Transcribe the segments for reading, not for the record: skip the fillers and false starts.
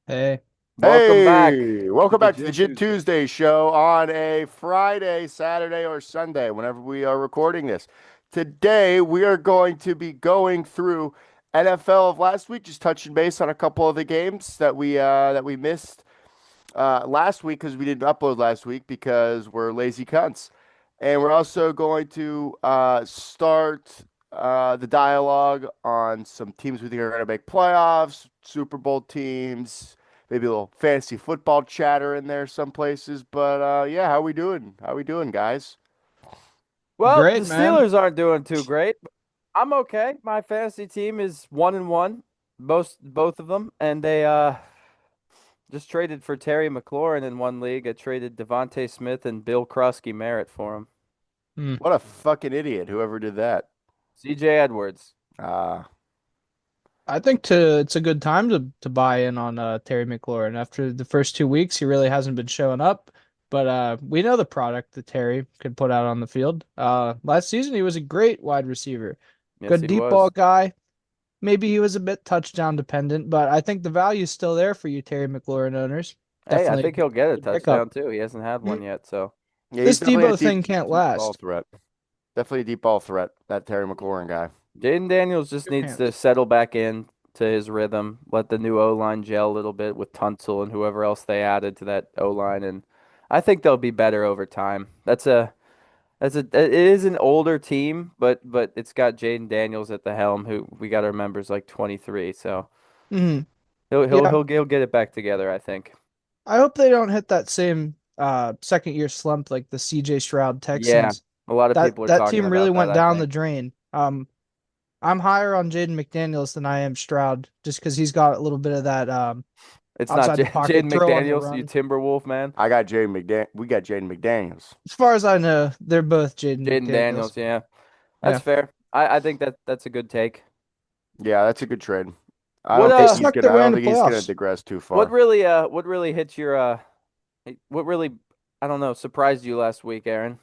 Hey, Welcome back Hey, to welcome the back to the Gin Gin Tuesday. Tuesday show on a Friday, Saturday, or Sunday, whenever we are recording this. Today, we are going to be going through NFL of last week, just touching base on a couple of the games that we missed last week because we didn't upload last week because we're lazy cunts. And we're also going to start the dialogue on some teams we think are going to make playoffs, Super Bowl teams, maybe a little fantasy football chatter in there some places. But yeah, how we doing? How we doing, guys? Well, the great man. Steelers aren't doing too great. I'm okay. My fantasy team is 1-1, both of them, and they just traded for Terry McLaurin in one league. I traded Devontae Smith and Bill Krusky Merritt for him. Hmm. What a fucking idiot, whoever did that. CJ Edwards. Uh, I think it's a good time to buy in on Terry McLaurin. After the first 2 weeks, he really hasn't been showing up, but we know the product that Terry could put out on the field. Last season he was a great wide receiver, Yes, good he deep ball was. guy. Maybe he was a bit touchdown dependent, but I think the value is still there for you Terry McLaurin owners. Hey, I Definitely think he'll get a a good pickup. touchdown too. He hasn't had one Mhm. yet, so yeah, he's This definitely a Debo thing can't deep ball last. threat. Definitely a deep ball threat, that Terry McLaurin guy. Jaden Daniels just Good needs to hands. settle back in to his rhythm, let the new O line gel a little bit with Tunsil and whoever else they added to that O line, and I think they'll be better over time. It is an older team, but it's got Jaden Daniels at the helm, who we got to remember is like 23, so Hmm. he'll he'll Yeah, he'll he'll get it back together, I think. I hope they don't hit that same second year slump like the CJ Stroud Yeah, Texans. a lot of That people are that talking team really about that, went I down the think. drain. I'm higher on Jaden McDaniels than I am Stroud, just because he's got a little bit of that It's not outside the Jaden pocket throw on the McDaniels, you run. Timberwolf man. I got Jaden McDan. We got Jaden McDaniels. As far as I know, they're both Jaden Jaden McDaniels. Daniels, yeah. That's Yeah, fair. I think that's a good take. Yeah, that's a good trade. I What don't they think uh he's snuck gonna. their I way don't into think he's gonna playoffs. digress too what far. really what really hit your what really I don't know, surprised you last week, Aaron?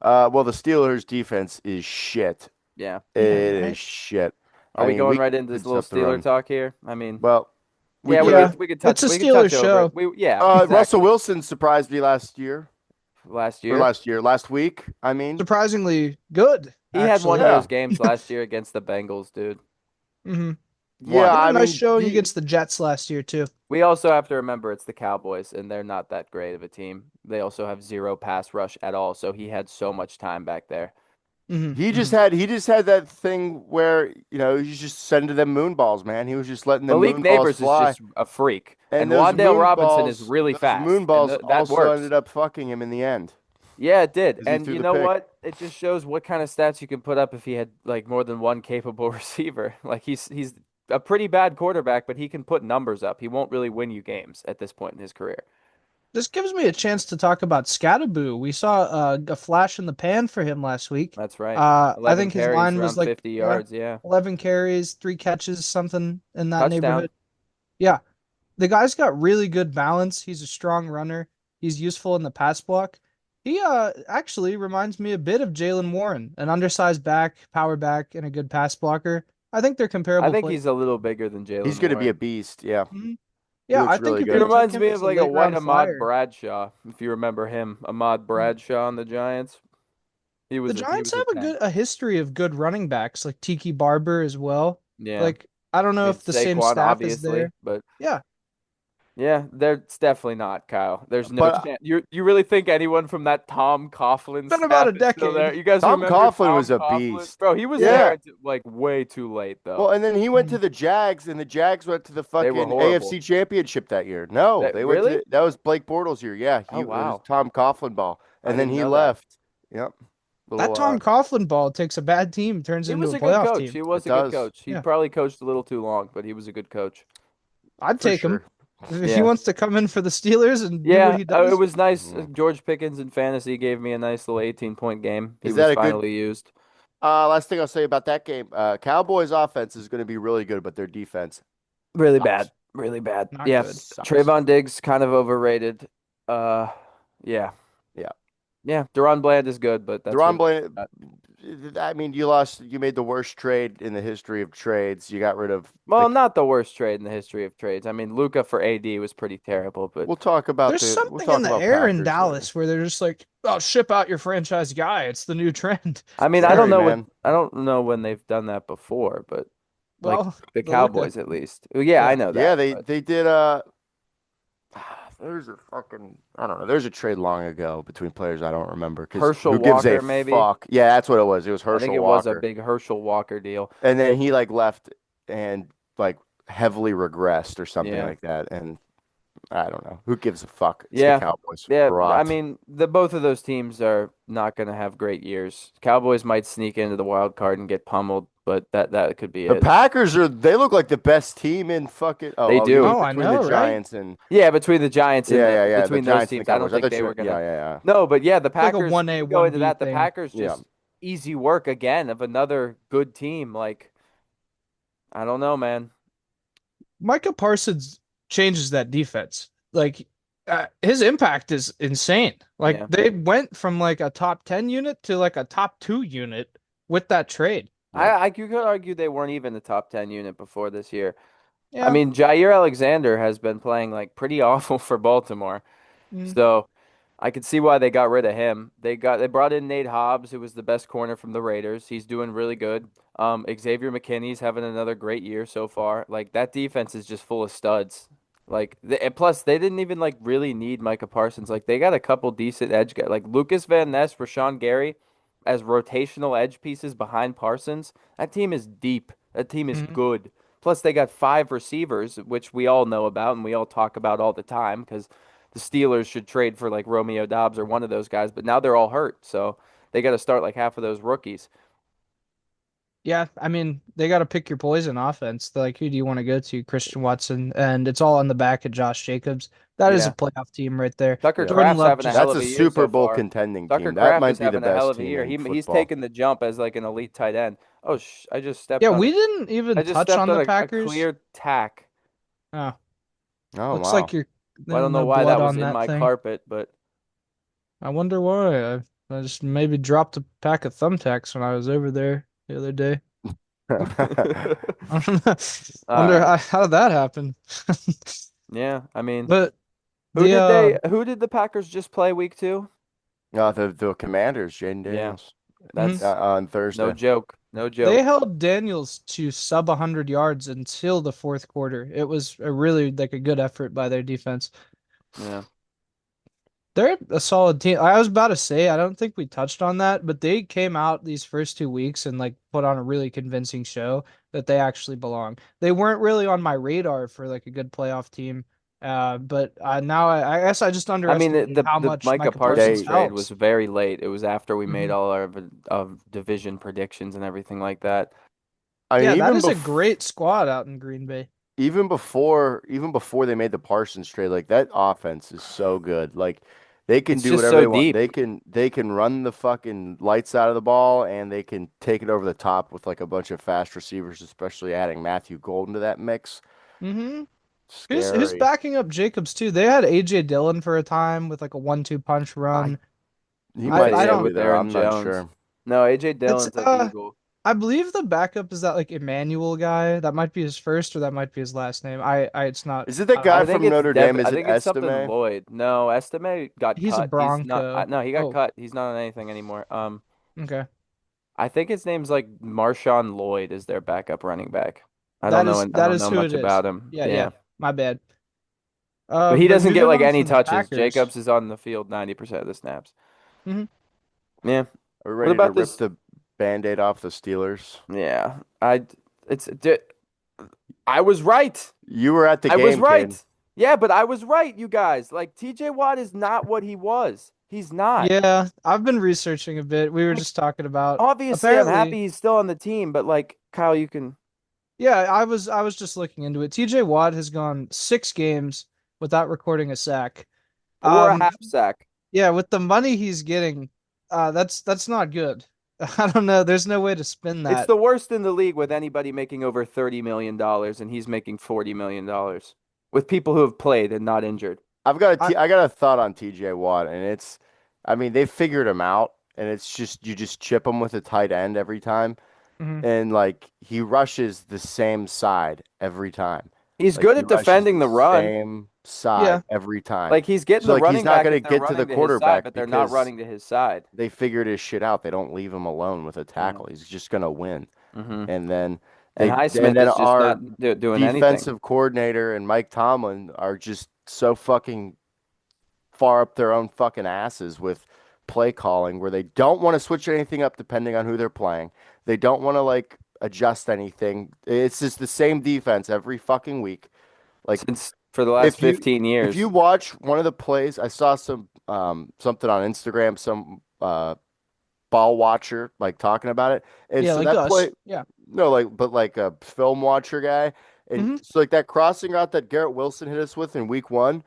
Well, the Steelers' defense is shit. Yeah. It Yeah, is right. shit. Are I we mean, going we right into this could little stop the Steeler run. talk here? I mean, Well, we yeah, could. It's a we could touch Steelers over it. show. Yeah, Russell exactly. Wilson surprised me last year Last or year. last year, last week. I mean, Surprisingly good, He had one of actually. yeah, those games last year against the Bengals, dude. Hmm. yeah. He One. had a I nice mean, showing he against the Jets last year too. We also have to remember it's the Cowboys, and they're not that great of a team. They also have zero pass rush at all, so he had so much time back there. Hmm. he just had that thing where he's just sending them moon balls, man. He was just letting them Malik moon balls Neighbors is fly. just a freak, And and Wandale Robinson is really those moon fast, and balls that also works. ended up fucking him in the end Yeah, it did. because he And threw you the know pick. what? It just shows what kind of stats you can put up if he had like more than one capable receiver. Like he's a pretty bad quarterback, but he can put numbers up. He won't really win you games at this point in his career. This gives me a chance to talk about Scatterboo. We saw a flash in the pan for him last week. That's right. I 11 think his carries, line was around like, 50 yeah, yards. Yeah. 11 carries, 3 catches, something in that Touchdown. neighborhood. Yeah, the guy's got really good balance. He's a strong runner. He's useful in the pass block. He actually reminds me a bit of Jalen Warren, an undersized back, power back, and a good pass blocker. I think they're I comparable think players. he's a little bigger than He's Jalen going to be a Warren. beast. Yeah, Mhm. he Yeah, looks I think really if He they good. took reminds him me as of a like a late white round Ahmad flyer. Bradshaw, if you remember him. Ahmad Bradshaw on the Giants. The He Giants was a have tank. a history of good running backs, like Tiki Barber as well. Yeah. Like I don't I know mean if the same Saquon staff is obviously, there. but Yeah, yeah, it's definitely not, Kyle. There's no But chance. You really think anyone from that Tom Coughlin been about staff a is still there? decade. You guys Tom remember Coughlin was Tom a Coughlin? beast. Bro, he was Yeah. Yeah. there until, like way too late Well, though. and then he went to Mhm. the Jags, and the Jags went to the They were fucking horrible. AFC Championship that year. No, That they went to really? that was Blake Bortles' year. Yeah, Oh it was wow. Tom Coughlin ball, I and then didn't he know that. left. Yep, That little Tom Coughlin ball takes a bad team, turns He into was a a good playoff coach. team. He was it a good does coach. He Yeah, probably coached a little too long, but he was a good coach. I'd for take him sure. if he Yeah. wants to come in for the Steelers and do what Yeah, he it does. was nice. Mhm. George Pickens in fantasy gave me a nice little 18-point game. He Is was that a good? finally used. Last thing I'll say about that game, Cowboys offense is going to be really good, but their defense Really bad. sucks. Really bad. Not Yeah. good. Sucks. Trayvon Diggs kind of overrated. Uh yeah. Yeah, Yeah. Deron Bland is good, but that's Deron really all Bland, we got. I mean, you made the worst trade in the history of trades. You got rid of Well, the, not the worst trade in the history of trades. I mean, Luca for AD was pretty terrible, but There's we'll something in talk the about air in Packers later. Dallas where they're just like, "Oh, ship out your franchise guy. It's the new trend." I mean, Terry, man. I don't know when they've done that before, but like Well, the the Luca. Cowboys at least. Well, yeah, I Yeah. know Yeah, that, they but they did there's a fucking I don't know. There's a trade long ago between players I don't remember because Herschel who gives a Walker maybe. fuck? Yeah, that's what it was. It was I think Herschel it was a Walker. big Herschel Walker deal. And then he like left and like heavily regressed or something Yeah. like that. And I don't know. Who gives a fuck? It's the Yeah. Cowboys. Yeah, I Rot. mean, the both of those teams are not going to have great years. Cowboys might sneak into the wild card and get pummeled, but that could be The it. Packers they look like the best team in fucking They you mean do. Oh, I between the know, right? Giants and Yeah, between the Giants and yeah, the between those Giants and the teams, I don't Cowboys. I think thought they you were gonna. yeah. No, but yeah, the It's like a Packers. We 1A, can go into 1B that. The thing. Packers Yeah. just easy work again of another good team. Like I don't know, man. Micah Parsons changes that defense. Like his impact is insane. Like Yeah, they went from like a top 10 unit to like a top 2 unit with that trade. Yeah. you could argue they weren't even the top 10 unit before this year. I Yeah. mean, Jair Alexander has been playing like pretty awful for Baltimore. Mm. So I could see why they got rid of him. They brought in Nate Hobbs, who was the best corner from the Raiders. He's doing really good. Xavier McKinney's having another great year so far. Like that defense is just full of studs. And plus they didn't even like really need Micah Parsons. Like they got a couple decent edge guys, like Lucas Van Ness, Rashawn Gary, as rotational edge pieces behind Parsons. That team is deep. That team is Mm. good. Plus they got five receivers, which we all know about and we all talk about all the time because the Steelers should trade for like Romeo Dobbs or one of those guys, but now they're all hurt, so they got to start like half of those rookies. Yeah, I mean, they got to pick your poison offense. They're like, who do you want to go to? Christian Watson, and it's all on the back of Josh Jacobs. That is a Yeah. playoff team right there. Tucker Yeah. Jordan Kraft's Love having a just, hell That's of a a year Super so Bowl far. contending Tucker team. That Kraft is might be the having a hell best of a team year. in He's football. taking the jump as like an elite tight end. Oh, I just stepped yeah, on we it. didn't I even just touch stepped on on the a Packers. clear tack. Oh, Oh looks like wow. you're Well, I don't know no why blood that was on in that my thing. carpet, but I wonder why. I just maybe dropped a pack of thumbtacks when I was over there the other day. I don't know. all Wonder right. how did that happen? Yeah, I mean, But the who did the Packers just play week 2? The Commanders, Jaden Yeah, Daniels, mhm. that's on no Thursday. joke. No They joke. held Daniels to sub 100 yards until the fourth quarter. It was a really like a good effort by their defense. Yeah. They're a solid team. I was about to say, I don't think we touched on that, but they came out these first 2 weeks and like put on a really convincing show that they actually belong. They weren't really on my radar for like a good playoff team. But now I guess I just I mean, underestimated how the much Micah Micah Parsons Parsons They, trade was helps. very late. It was after we made Mhm. all our of division predictions and everything like that. I mean, Yeah, that is a great squad out in Green Bay. even before they made the Parsons trade, like that offense is so good. Like they can It's do just whatever so they want. deep. They can run the fucking lights out of the ball and they can take it over the top with like a bunch of fast receivers, especially adding Matthew Golden to that mix. Hmm. Who's Scary. backing up Jacobs too? They had AJ Dillon for a time with like a 1-2 punch I run. He I'd might say I yeah still don't. be with there. Aaron I'm not Jones. sure. No, AJ It's Dillon's at Eagle. I believe the backup is that like Emmanuel guy. That might be his first or that might be his last name. I it's not. Is it that I don't guy I know. think from it's Notre Dame? Is I it think it's something Estime? Lloyd. No, Estime got He's a cut. He's not. Bronco. No, he got Oh, cut. He's not on anything anymore. okay. I think his name's like Marshawn Lloyd is their backup running back. I That don't is know who it much is. about him. Yeah, yeah. Yeah. My bad. But he But doesn't get moving like on any from the touches. Packers. Jacobs is on the field 90% of the snaps. Mhm. Yeah. Are we What ready to about rip this? the Band-Aid off the Steelers? Yeah. It's di- I was right. You were at the I was game, kid. right. Yeah, but I was right, you guys. Like TJ Watt is not what he was. He's not. Yeah, I've been researching a bit. We were Like just talking about obviously I'm apparently. happy he's still on the team, but like Kyle, you can Yeah, I was just looking into it. TJ Watt has gone 6 games without recording a sack. or a Um, half sack. yeah, with the money he's getting, that's not good. I don't know. There's no way to spin It's that. the worst in the league with anybody making over $30 million and he's making $40 million with people who have played and not injured. I I got a thought on TJ Watt, and I mean, they figured him out, and it's just you just chip him with a tight end every time, Hmm. and like he rushes the same side every time. He's Like good he at rushes defending the the run. same side Yeah. every time. Like he's getting So the like he's running not back going to if they're get to the running to his side, quarterback but they're not because running to his side. they figured his shit out. They don't leave him alone with a Yeah. tackle. He's just going to win. Hmm. And then And and Highsmith then is just not our doing anything. defensive coordinator and Mike Tomlin are just so fucking far up their own fucking asses with play calling where they don't want to switch anything up depending on who they're playing. They don't want to like adjust anything. It's just the same defense every fucking week. Like Since for the last if you 15 if you years. watch one of the plays, I saw some something on Instagram, some ball watcher like talking about it. And Yeah, so like that us. play, Yeah. no, like but like a film watcher guy. And Hmm. so like that crossing route that Garrett Wilson hit us with in week one,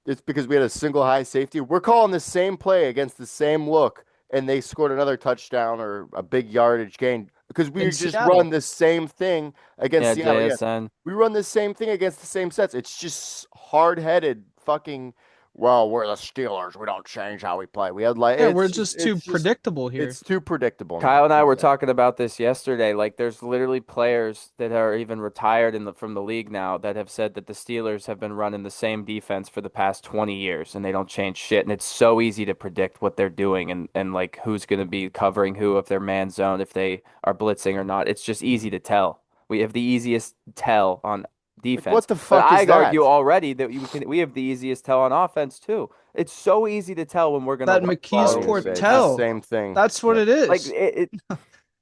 it's because we had a single high safety. We're calling the same play against the same look, and they scored another touchdown or a big yardage gain because we In just run Seattle. the same thing against Yeah, Seattle. Yeah, JSN. we run the same thing against the same sets. It's just hard-headed fucking. Well, we're the Steelers. We don't change how we play. We had like Yeah, we're just too predictable here. it's too predictable now. Kyle and I were Exactly. talking about this yesterday. Like, there's literally players that are even retired from the league now that have said that the Steelers have been running the same defense for the past 20 years and they don't change shit. And it's so easy to predict what they're doing and like who's going to be covering who, if they're man zone, if they are blitzing or not. It's just easy to tell. We have the easiest tell on Like, what defense, the but fuck is I'd argue that? already that we have the easiest tell on offense too. It's so easy to tell when we're going to That run the I ball was McKee's or when gonna we're going say to it's the pass the Portel. ball. same thing. That's what Yep. it Like is. I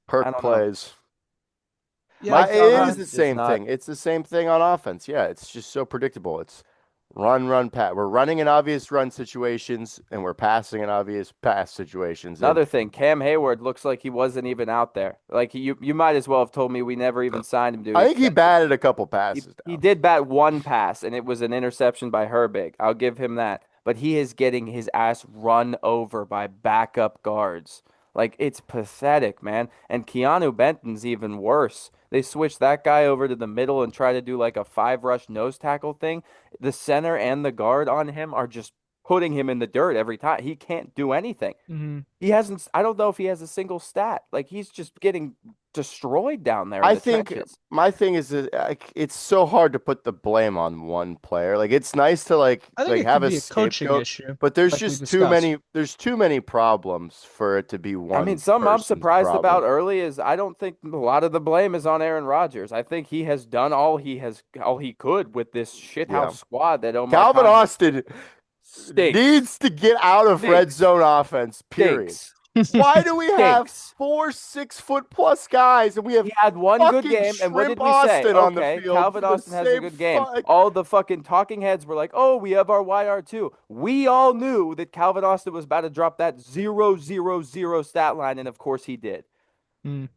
Perk don't know. plays. Yeah, My Mike it Tomlin is uh, the is just same not. thing. It's the same thing on offense. Yeah, it's just so predictable. It's run, pat. We're running in obvious run situations and we're passing in obvious pass situations. And Another thing, Cam Hayward looks like he wasn't even out there. Like you might as well have told me we never even signed him to I think he extend it. batted a couple He passes he down. did bat one pass, and it was an interception by Herbig. I'll give him that. But he is getting his ass run over by backup guards. Like it's pathetic, man. And Keanu Benton's even worse. They switched that guy over to the middle and try to do like a five rush nose tackle thing. The center and the guard on him are just putting him in the dirt every time. He can't do anything. mhm. He hasn't, I don't know if he has a single stat. Like he's just getting destroyed down there in I the think trenches. my thing is that it's so hard to put the blame on one player. Like it's nice to I think like it have could a be a coaching scapegoat, issue, but there's like we just too discussed. many problems for it to be I mean, one something I'm person's surprised about problem. early is I don't think a lot of the blame is on Aaron Rodgers. I think he has done all he could with this shithouse Yeah. squad that Omar Calvin Khan Austin stinks. needs to get out of red Stinks. zone offense, period. Stinks. Why do we have Stinks. four 6 foot plus guys and we have He had one good fucking game, and what Shrimp did we say? Austin on the Okay, field Calvin for the Austin has a same good game. fuck? All the fucking talking heads were like, "Oh, we have our YR2." We all knew that Calvin Austin was about to drop that 0-0-0 stat line, and of course he did. Mm.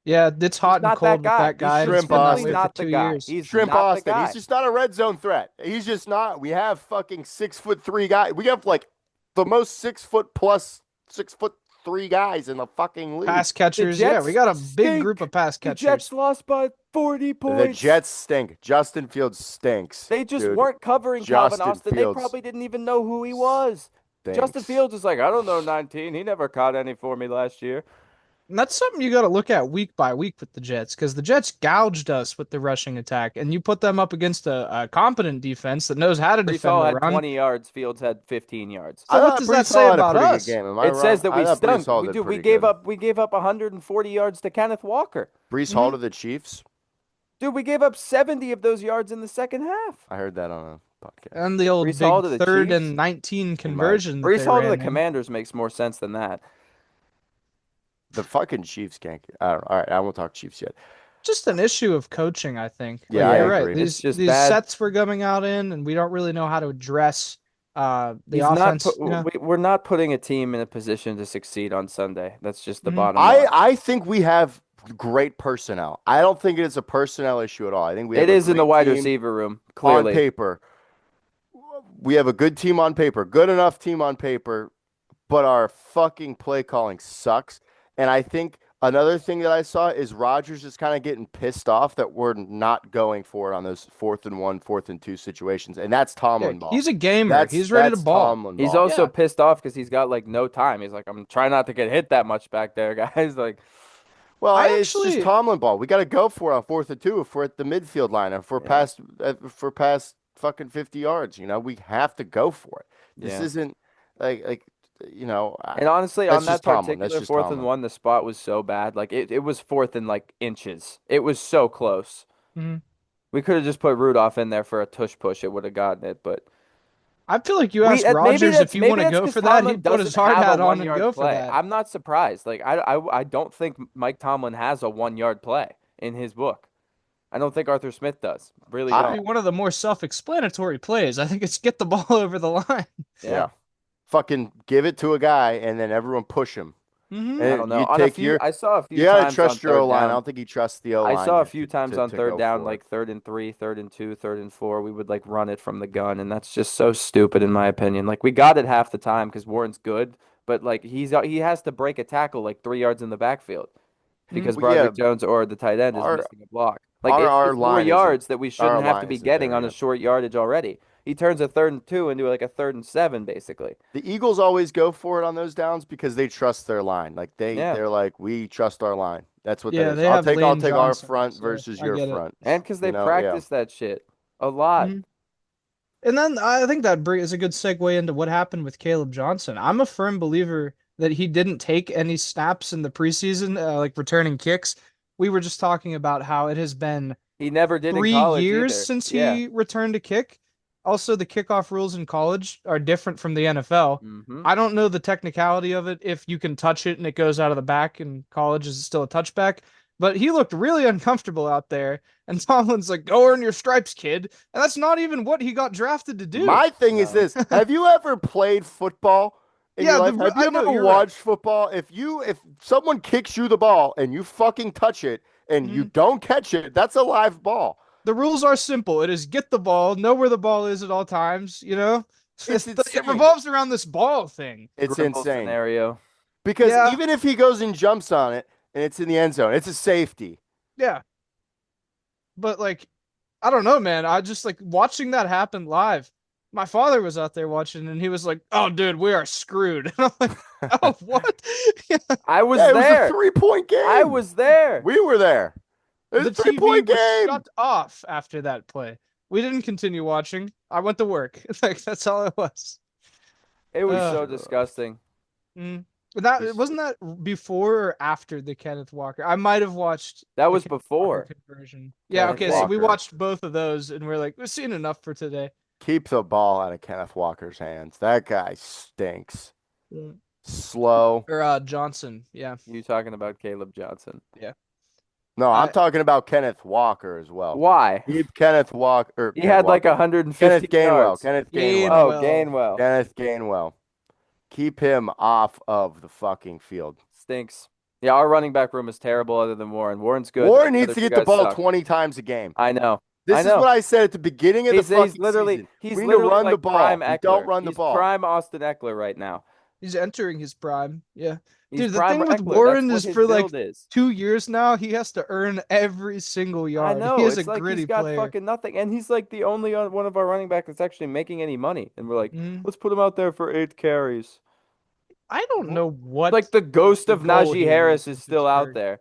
Yeah, it's He's hot and not that cold with guy. that He's guy, and it's Shrimp been that simply way Austin. for not the two guy. years. He's Shrimp not the Austin. He's guy. just not a red zone threat. He's just not. We have fucking 6'3" guy. We have like the most 6 foot plus 6'3" guys in the fucking league. Pass The catchers, yeah, we Jets got a big group stink. of pass The Jets catchers. lost by 40 The points. Jets stink. Justin Fields stinks, They just dude. weren't covering Calvin Justin Austin. They Fields probably didn't even know who he was. Justin stinks. Fields is like, I don't know 19. He never caught any for me last year. And that's something you got to look at week by week with the Jets, because the Jets gouged us with the rushing attack, and you put them up against a competent defense that knows how to Brees defend Hall the had run. 20 yards. Fields had 15 yards. I So what thought does that Brees say Hall had a about pretty good us? game. Am I It says wrong? that I we thought Brees stunk. Hall We did do. pretty good. We gave up 140 yards to Kenneth Walker. Brees Hall Hmm. to the Chiefs. Dude, we gave up 70 of those yards in the second half. I heard that on a podcast. And the old Brees Hall big to the third Chiefs. and 19 He might. conversion that Brees they Hall to the ran in. Commanders makes more sense than that. The fucking Chiefs can't. I don't. All right, I won't talk Chiefs yet. Just an issue of coaching, I think. Yeah, Like I you're Yeah, right. agree. it's just These bad. sets we're coming out in, and we don't really know how to address the He's not offense. put. We're not putting a team in a position to succeed on Sunday. That's just the Mhm. bottom line. I think we have great personnel. I don't think it is a personnel issue at all. I think we have It a is in the great wide team receiver room, on clearly. paper. We have a good team on paper, good enough team on paper, but our fucking play calling sucks. And I think Another thing that I saw is Rodgers is kind of getting pissed off that we're not going for it on those 4th and 1, 4th and 2 situations, and that's Yeah, Tomlin ball. he's a gamer. That's He's ready to that's ball. Tomlin He's ball. also Yeah. pissed off because he's got like no time. He's like, I'm trying not to get hit that much back there, guys. Like, Well, I it's just actually, Tomlin ball. We got to go for it on 4th and 2 if we're at the midfield line, yeah, if we're past fucking 50 yards. We have to go for it. This yeah. isn't like And honestly, on that's just that Tomlin. That's particular just fourth and Tomlin. one, the spot was so bad. Like it was fourth in like inches. It was so close. mhm. We could have just put Rudolph in there for a tush push. It would have gotten it. But I feel like you we ask Rodgers if you want maybe to that's go because for that, Tomlin he'd put his doesn't hard have a hat on one and yard go for play. that. I'm not surprised. Like I don't think Mike Tomlin has a 1 yard play in his book. I don't think Arthur Smith does. Really Might I be don't. one of the more self-explanatory plays. I think it's get the ball over the line. Yeah. Yeah. Fucking give it to a guy and then everyone push him. Hmm. I And don't know. you take your I saw a you few gotta times on trust your O third line. I down. don't think he trusts the O I line saw a yet few times on to third go down, for it. like 3rd and 3, 3rd and 2, 3rd and 4. We would like run it from the gun, and that's just so stupid in my opinion. Like we got it half the time because Warren's good, but like he has to break a tackle like 3 yards in the backfield because Well, yeah, Broderick Jones or the tight end is our missing a block. Like our it's four line isn't yards that we our shouldn't have to line be isn't getting there on a yet. short yardage already. He turns a 3rd and 2 into like a 3rd and 7, basically. The Eagles always go for it on those downs because they trust their line. Like Yeah, they're like, we trust our line. That's what that Yeah, is. they have I'll Lane take our Johnson, front so versus I your get it. front. and because they Yeah. practice that shit a lot. Mhm. And then I think that is a good segue into what happened with Caleb Johnson. I'm a firm believer that he didn't take any snaps in the preseason, like returning kicks. We were just talking about how it has been He never did in college 3 years either. since Yeah. he returned a kick. Also, the kickoff rules in college are different from the NFL. Hmm. I don't know the technicality of it. If you can touch it and it goes out of the back in college, is it still a touchback? But he looked really uncomfortable out there. And Tomlin's like, go earn your stripes, kid. And that's not even what he got drafted to do. My thing is No. this. Have you ever played football in your Yeah, life? Have you I ever know you're right. watched football? If someone kicks you the ball and you fucking touch it and you Mhm. don't catch it, that's a live ball. The rules are simple. It is get the ball, know where the ball is at all times, you know? It's It insane. revolves around this ball thing. It's Gribble insane. scenario. Because Yeah, even if he goes and jumps on it and it's in the end zone, it's a safety. yeah. But like, I don't know, man. I just like watching that happen live. My father was out there watching and he was like, "Oh, dude, we are screwed." And I'm like, "Oh, what?" Yeah. I was Yeah, it was a there. 3-point I game. was there. We were there. It was The a three TV point was game. shut off after that play. We didn't continue watching. I went to work. Like that's all it was. It was Uh, so disgusting. mm. But that Just wasn't that before or after the Kenneth Walker. I might have watched That the was Kenneth Walker before. conversion. Yeah, Kenneth okay, so we Walker. watched both of those and we're like, we've seen enough for today. Keep the ball out of Kenneth Walker's hands. That guy stinks. Yeah. Slow. Or Johnson. Yeah. You talking about Caleb Johnson. Yeah. No, I'm I talking about Kenneth Walker as well. Why? Keep Kenneth Walker or He Kenneth had like Walker. 150 Gainwell. yards. Kenneth Gainwell. Oh, Gainwell. Gainwell. Kenneth Gainwell. Keep him off of the fucking field. Stinks. Yeah, our running back room is terrible other than Warren. Warren's good. Warren The needs other to two get the guys ball suck. 20 times a game. I know. I This is know. what I said at the beginning of the He's fucking literally season. he's We need to literally run the like prime ball. We don't Eckler. run the He's ball. prime Austin Eckler right now. He's entering his prime. Yeah. He's Dude, the prime thing with Eckler. That's Warren what is his for like build is. 2 years now, he has to earn every single I yard. He know. is a It's like he's gritty got player. fucking nothing, and he's like the only one of our running backs that's actually making any money. And we're like, Mhm. let's put him out there for 8 carries. I don't know Like what the ghost the of goal Najee here Harris is in is still out Pittsburgh. there.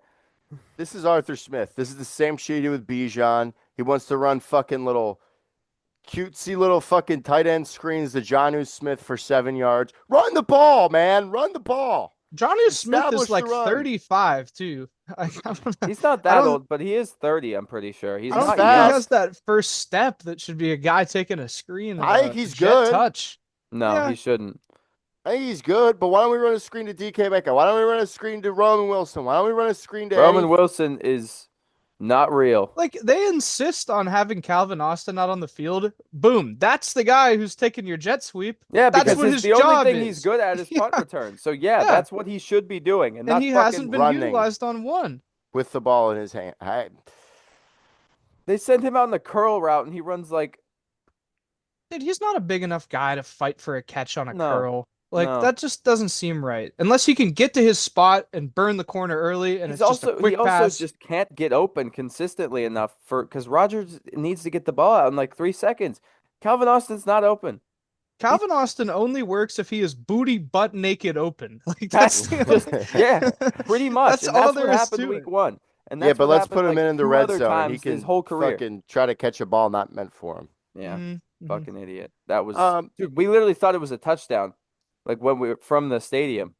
This is Arthur Smith. This is the same shit he did with Bijan. He wants to run fucking little cutesy little fucking tight end screens to Jonnu Smith for 7 yards. Run the ball, man. Run the ball. Johnny Smith is Establish the like run. 35 too. I don't know. He's not I that don't old, but he is 30, I'm pretty sure. He's I don't He's not think he young. has fast. that first step that should be a guy taking a screen and I think a he's jet good. touch. No, Yeah. he shouldn't. I think he's good, but why don't we run a screen to DK Metcalf? Why don't we run a screen to Roman Wilson? Why don't we run a screen to Roman any? Wilson is not real. Like they insist on having Calvin Austin out on the field. Boom. That's the guy who's taking your jet sweep. Yeah, That's because what his the only job thing he's is. good at is punt Yeah. return. So yeah, Yeah. that's what he should be doing, and And not he hasn't fucking. been running. utilized on one. With the ball in his hand. They send him out in the curl route, and he runs like Dude, he's not a big enough guy to fight for a catch on a no. curl. Like No. that just doesn't seem right. Unless he can get to his spot and burn the corner early and He's it's just a also he quick also pass. just can't get open consistently enough for because Rodgers needs to get the ball out in like 3 seconds. Calvin Austin's not open. He's Calvin Austin only works if he is booty butt naked open. Like that's that's the just yeah, only pretty much. that's And all that's what there is happened to week it. one. And Yeah, that's but what let's happened put him like in the two red other zone and he times his can whole career. fucking try to catch a ball not meant for him. Yeah. Hmm. Fucking idiot. That was Um, dude, we literally thought it was a touchdown. Like when we were from the stadium.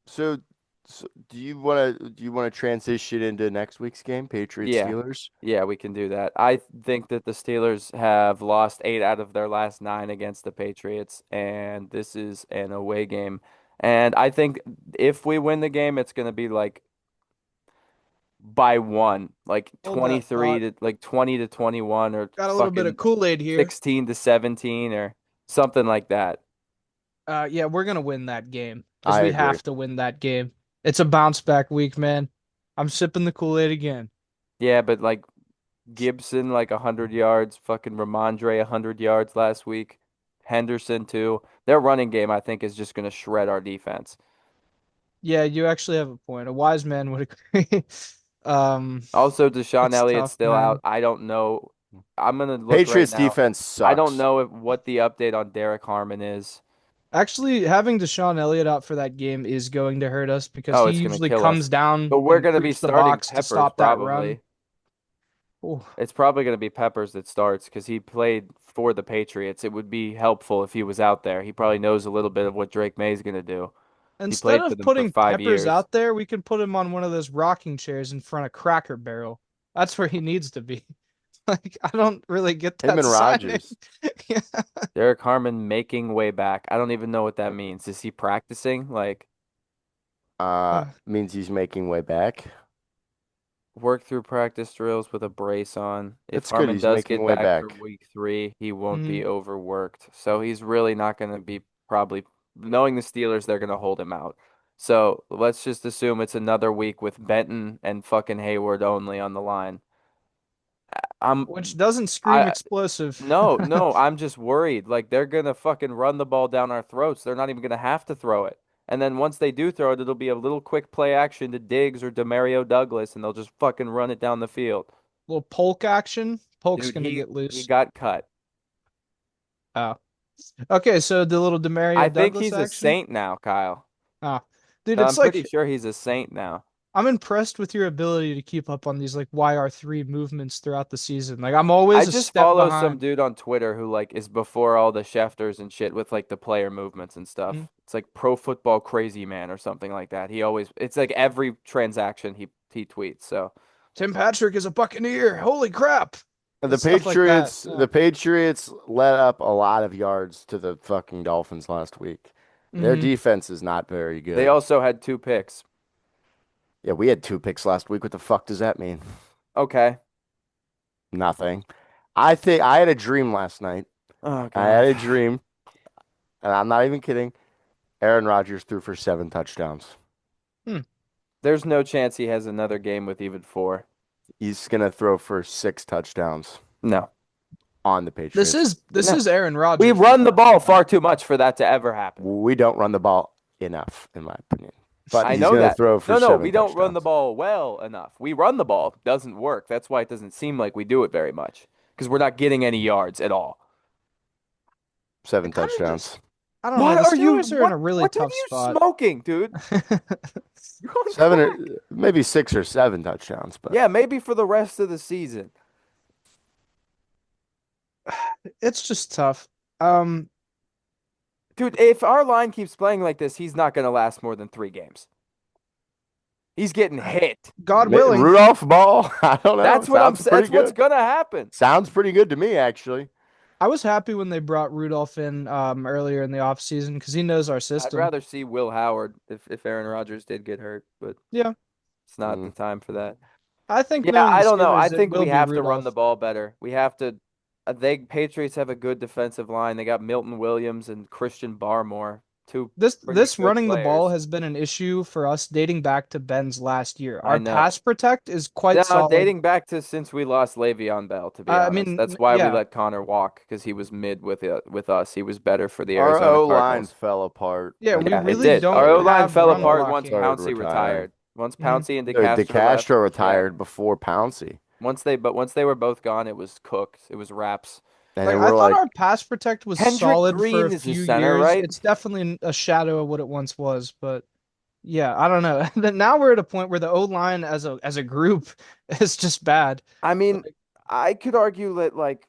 so, so do you want to transition into next week's game, Patriots Yeah. Steelers? Yeah, we can do that. I think that the Steelers have lost 8 out of their last 9 against the Patriots, and this is an away game. And I think if we win the game, it's going to be like by one, like Hold that thought. 20 to 21 or Got a little bit of fucking Kool-Aid here. 16 to 17 or something like that. Yeah, we're gonna win that game because I we agree. have to win that game. It's a bounce back week, man. I'm sipping the Kool-Aid again. Yeah, but like Gibson like 100 yards, fucking Ramondre 100 yards last week. Henderson too. Their running game I think is just going to shred our defense. Yeah, you actually have a point. A wise man would agree. Um, Also, Deshaun it's Elliott's tough, still out. man. I don't know. I'm gonna look right Patriots now. defense I don't sucks. know what the update on Derek Harmon is. Actually, having Deshaun Elliott out for that game is going to hurt us because Oh, he it's gonna usually kill comes us. down But we're and gonna be creeps the starting box to Peppers stop that run. probably. Ooh. It's probably gonna be Peppers that starts because he played for the Patriots. It would be helpful if he was out there. He probably knows a little bit of what Drake May's gonna do. He Instead played for of them for putting five Peppers years. out there, we can put him on one of those rocking chairs in front of Cracker Barrel. That's where he needs to be. Like, I don't really get Him that and signing. Rodgers Yeah. Derek Harmon making way back. I don't even know what that means. Is he practicing? Like means he's making way back. work through practice drills with a brace on. If That's good. Harmon He's does making get way back for back. week 3, he won't Mhm. be overworked. So he's really not going to be probably knowing the Steelers, they're going to hold him out. So let's just assume it's another week with Benton and fucking Hayward only on the line. I'm Which doesn't scream I explosive. no, I'm just worried. Like they're gonna fucking run the ball down our throats. They're not even gonna have to throw it. And then once they do throw it, it'll be a little quick play action to Diggs or Demario Douglas, and they'll just fucking run it down the field. Little Polk action. Polk's Dude, gonna get he loose. got cut. Oh. Okay, so the little I Demario think Douglas he's a action. Saint now, Kyle. Oh. Dude, I'm it's pretty like sure he's a Saint now. I'm impressed with your ability to keep up on these like YR3 movements throughout the season. Like I'm I always a just step follow some behind. dude on Twitter who like is before all the Schefters and shit with like the player movements and Mhm. stuff. It's like Pro Football Crazy Man or something like that. He always it's like every transaction he tweets. So Tim Patrick is a Buccaneer. Holy crap. The It's stuff like that. Patriots, Yeah. the Patriots let up a lot of yards to the fucking Dolphins last week. Their Hmm. defense is not very they good. also had 2 picks. Yeah, we had 2 picks last week. What the fuck does that mean? Okay. Nothing. I think I had a dream last night. Oh I had God. a dream, and I'm not even kidding. Aaron Rodgers threw for 7 touchdowns. Hmm. There's no chance he has another game with even 4. He's gonna throw for 6 touchdowns No. on the This Patriots. is this No. is Aaron We Rodgers we're run the talking ball about. far too much for that to ever happen. We don't run the ball enough, in my opinion. But I he's know gonna that. throw for No, seven we don't run the touchdowns. ball well enough. We run the ball. Doesn't work. That's why it doesn't seem like we do it very much because we're not getting any yards at all. It Seven kind of just touchdowns. I don't know. What The are you Steelers are in what a really what are tough you spot. smoking, dude? You're on Seven or crack. maybe 6 or 7 touchdowns, but Yeah, maybe for the rest of the season. It's just tough. Um, Dude, if our line keeps playing like this, he's not going to last more than 3 games. He's getting hit. God willing. Rudolph ball. I don't know. That's what I'm Sounds saying. pretty That's what's good. going to happen. Sounds pretty good to me, actually. I was happy when they brought Rudolph in earlier in the offseason because he knows our I'd system. rather see Will Howard if Aaron Rodgers did get hurt, but Yeah, it's not Mm. the time for that. I think Yeah, knowing the I don't know. I Steelers, it think will we be have to run the Rudolph. ball better. We have to. They Patriots have a good defensive line. They got Milton Williams and Christian Barmore. two pretty This good running the ball players. has been an issue for us dating back to Ben's last year. I Our know. pass protect is quite Now, solid. dating back to since we lost Le'Veon Bell, to be I honest. mean, That's why we yeah, let Connor walk because he was mid with us. He was better for the Our Arizona O line Cardinals. fell apart yeah, we Yeah, it really did. Our don't O-line have fell run Bell apart once blocking. started Pouncey retiring. retired. Once Mhm. Pouncey and Dude, DeCastro left, DeCastro yeah. retired before Pouncey. Once they were both gone, it was cooked. It was wraps. And Like then I we're thought like, our pass protect was Kendrick solid for a Green is a few center, years. right? It's definitely a shadow of what it once was, but yeah, I don't know. Then now we're at a point where the O line as a group is just bad. I mean, Like, I could argue that like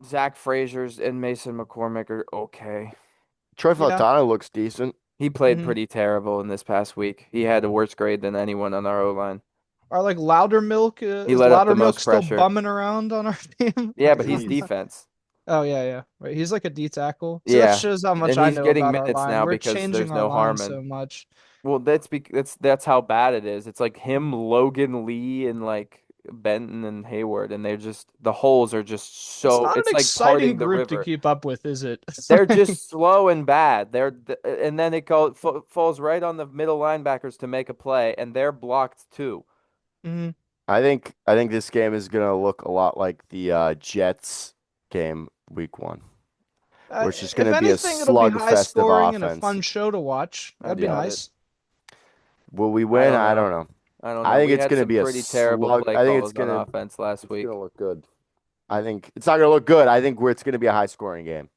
Zach Frazier's and Mason McCormick are okay. Troy yeah. Fautano looks decent. He played hmm pretty terrible in this past week. He had a worse grade than anyone on our O-line. Are like Loudermilk He is let up the Loudermilk most still pressure. bumming around on our team? Yeah, Like, but he's He's defense. oh yeah, yeah. Right. He's like a D tackle. See, that Yeah, shows how much and I he's know getting about our minutes line. now We're because changing there's our no line Harmon. so much. Well, that's how bad it is. It's like him, Logan Lee, and like Benton and Hayward, and they're just the holes are just It's so. not an It's like exciting parting the group to river. keep up with, is it? It's They're like, just slow and bad. And then falls right on the middle linebackers to make a play, and they're blocked too. mhm. I think this game is gonna look a lot like the Jets game week 1, where it's just If gonna be a anything, it'll be high slugfest of scoring and a offense. fun show to watch. I That'd be doubt it. nice. Will we I win? don't I know. don't know. I don't I know. think We it's had gonna some be a pretty terrible slug. play I think calls on offense last it's gonna week. look good. I think it's not gonna look good. I think it's gonna be a high scoring game.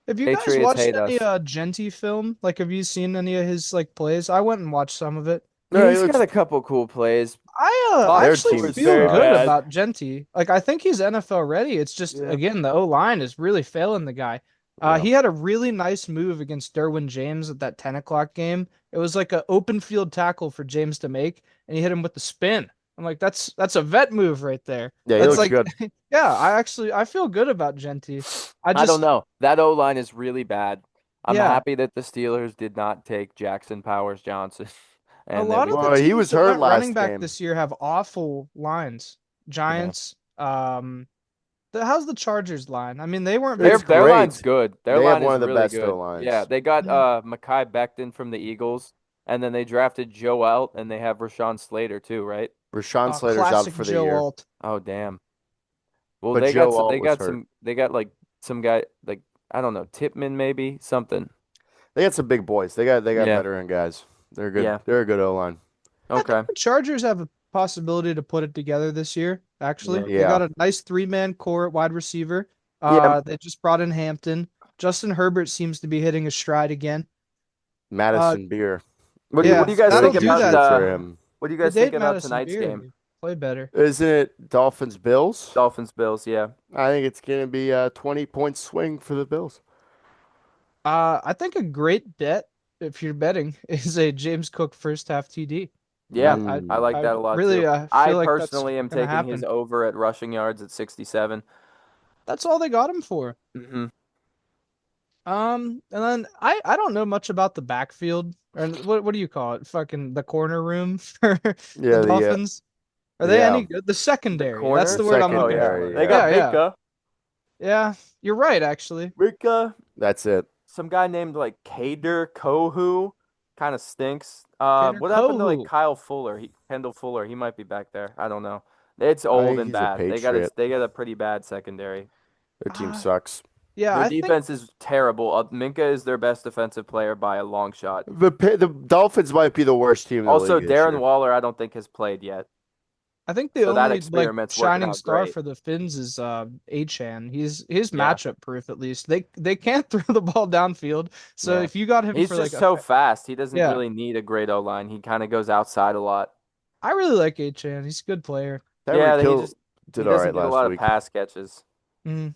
Have you guys Patriots watched hate any us. Genty film? Like, have you seen any of his like plays? I went and watched some of it. Yeah, No, he he's got looks. a couple cool plays. I Box Their actually team scores feel very good sucks. bad. about Genty. Like, I think he's NFL ready. It's just Yeah. again the O line is really failing the guy. Yeah. He had a really nice move against Derwin James at that 10 o'clock game. It was like an open field tackle for James to make, and he hit him with the spin. I'm like, that's a vet move right there. Yeah, he That's looks like, good. yeah, I feel good about Genty. I I don't just, know. That O line is really bad. I'm yeah, happy that the Steelers did not take Jackson Powers Johnson a and that lot we of the Well, took. he teams was that hurt went running last back game. this year have awful lines. Yeah. Giants, how's the Chargers line? I mean, they weren't It's very Their good. line's great. good. Their They have line one is of the really best O good. Yeah, lines. they got Mhm. Mekhi Becton from the Eagles, and then they drafted Joe Alt, and they have Rashawn Slater too, right? Rashawn Slater's out Classic for the Joe year, Alt. Oh damn. Well, but Joe Alt they was got hurt. like some guy like I don't know Tipman maybe something. They got some big boys. They got Yeah, veteran guys. They're good. yeah. They're a good O line. I think Okay. the Chargers have a possibility to put it together this year, actually. Yeah. They Yeah. got a nice three-man core at wide receiver. Yeah. They just brought in Hampton. Justin Herbert seems to be hitting his stride again. Uh, Madison Beer. What do yeah, you guys Good that'll think do about future that. for him. what do you The guys think date about Madison tonight's Beer game? would play better. Isn't it Dolphins Bills? Dolphins Bills, yeah. I think it's gonna be a 20-point swing for the Bills. I think a great bet, if you're betting, is a James Cook first half TD. Yeah, I like I Mm. that a lot too. really I feel like that's personally am gonna taking his happen. over at rushing yards at 67. That's all they got him for. Hmm. And then I don't know much about the backfield or what do you call it? Fucking the corner room for the Yeah, Dolphins. Are they yeah, any good? The The secondary. That's the the corners? word I'm Oh looking yeah. for. secondary. They Yeah, got Yeah, yeah. Minka. Yeah. You're right, actually. Minka. that's it. Some guy named like Kader Kohu. Kind of stinks. Kader What happened to like Kohu. Kyle Fuller? Kendall Fuller. He might be back there. I don't know. It's I old think and he's a bad. Patriot. They got a pretty bad secondary. Their team Uh, sucks. yeah, Their I think defense is terrible. Minka is their best defensive player by a long shot. The Dolphins might be the worst team in the Also, league this Darren year. Waller, I don't think has played yet. the So that only like experiment's working shining out star great. for the Finns is Achan. He's Yeah. matchup proof at least. They can't throw the ball downfield. So Yeah. if you got him He's for like just a so fast. He doesn't yeah, really need a great O line. He kind of goes outside a lot. I really like Achan. He's a good player. Tyreek Yeah, Hill he did all doesn't right get a last lot of week. pass catches. Mhm.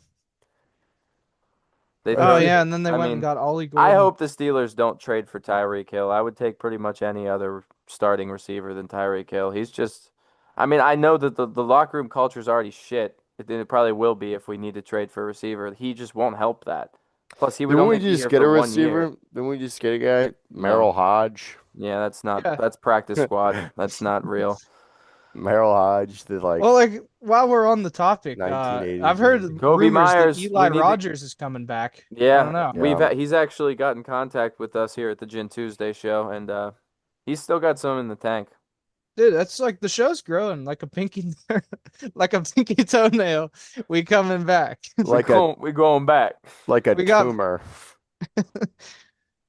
They Oh throw to, yeah, and then they I went and mean, got Ollie I Gordon. hope the Steelers don't trade for Tyreek Hill. I would take pretty much any other starting receiver than Tyreek Hill. He's just, I mean, I know that the locker room culture is already shit. It probably will be if we need to trade for a receiver. He just won't help that. Plus, he would Didn't we only be just here get for a 1 year. receiver? Didn't we just get a guy? No. Merrill Hodge. Yeah, Yeah. that's practice squad. That's not real. Merrill Hodge, the Well, like like while we're on the topic, I've 1980s heard jersey. Kobe rumors that Myers, we Eli need to. Rogers is coming back. I don't Yeah, know. we've Yeah. he's actually got in contact with us here at the Gin Tuesday show, and he's still got some in the tank. Dude, that's like the show's growing like a pinky like a pinky toenail. We coming back. Like a We going back. like a We got tumor.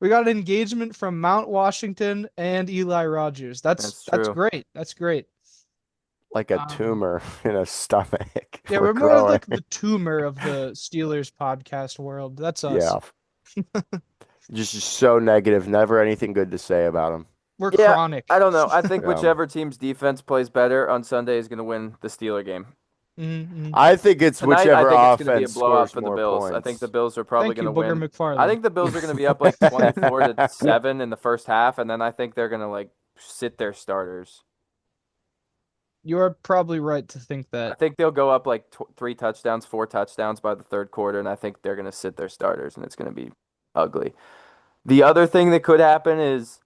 we got an engagement from Mount Washington and Eli Rogers. That's That's true. great. That's great. Like a Um, tumor in a stomach. yeah, We're we're more growing. like the tumor of the Steelers podcast world. That's us. Yeah. Just so negative. Never anything good to say about him. We're Yeah, I chronic. don't know. I think Yeah. whichever team's defense plays better on Sunday is going to win the Steeler game. Mm-hmm. I think it's Tonight, I whichever think it's going to be a offense blowout scores for the more Bills. I think the points. Bills are probably Thank going you, to Booger win. I McFarland. think the Bills are going to be up like 24-7 in the first half, and then I think they're going to like sit their starters. You are probably right to think I that. think they'll go up like tw 3 touchdowns, 4 touchdowns by the third quarter, and I think they're going to sit their starters, and it's going to be ugly. The other thing that could happen is